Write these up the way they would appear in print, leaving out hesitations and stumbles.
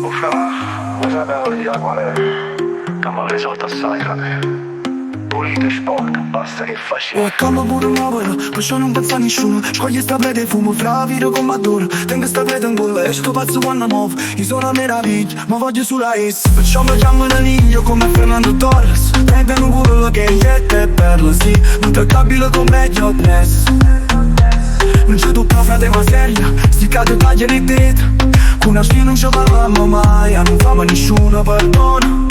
Uffa, qual è? Dammi le sotto assai, pulito e sport, basta che faccia. Oh, è calmo pure muovere, perciò non pensa a nessuno. Scogli sta plete e fumo, fra viro come adoro. Tengo sta plete in gola e sto pazzo quando muovo. Io sono una meraviglia, ma voglio sulla S. Perciò mi chiamo Naniglio come Fernando Torres. Prendono pure che il jet è perla, sì. Non toccabile come Jobless. Non c'è tutta frate ma seria, sti cade taglia nei dita. Con una spina non ci parliamo mai, non famo nessuno perdono.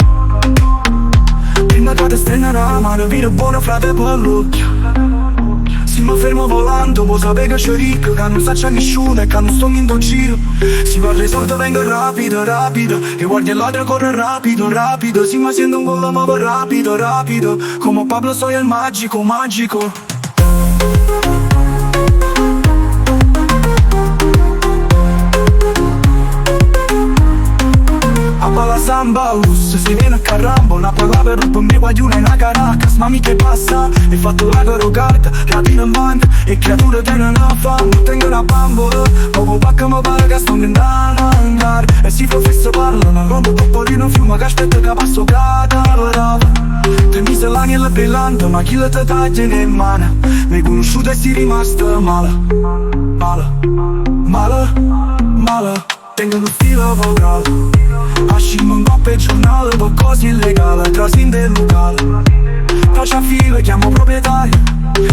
Prima che ti stringa la mano, vino buono frate per l'occhio. Se mi fermo volando, può sapere che c'è ricco, che non sa c'è nessuno e che non sto in giro. Si parla di soldi vengo rapido, rapido, e guardi il ladro corre rapido, rapido. Si mi sento un gol la muovo rapido, rapido, come Pablo soy il magico, magico. La samba russa, si viene a Carrambo, una parola per un mi guaglione in una Caracas. Mami che passa, e fatto la loro carta, rapino in banda, e creature tenono a fame. Tengo una bambola, poco pacca mi pare che sto andando a andare. E si fa fisso parlano, rompo Topolino fiume che aspetta che passo cadavera. Te mi sei l'agnello brillante, ma chi la te taglia in mano? Mi hai conosciuto e si rimasto male, male, male, male. Tengo uno stile vocale, ascimo un po' per giornale, qualcosa illegale, trasi del locale. Faccio a filo e chiamo proprietario.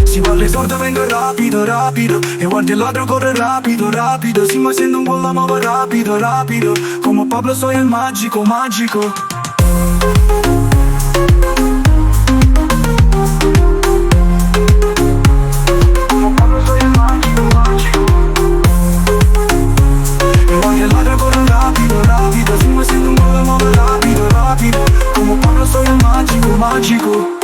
Si parla di sorda vengo rapido, rapido, e guardi il ladro corre rapido, rapido. Si mi sento un po' la muovo rapido, rapido, come Pablo soy il magico, magico. Rapido, si mi sento un po' la muovo rapido, rapido, come Pablo soy il magico, magico.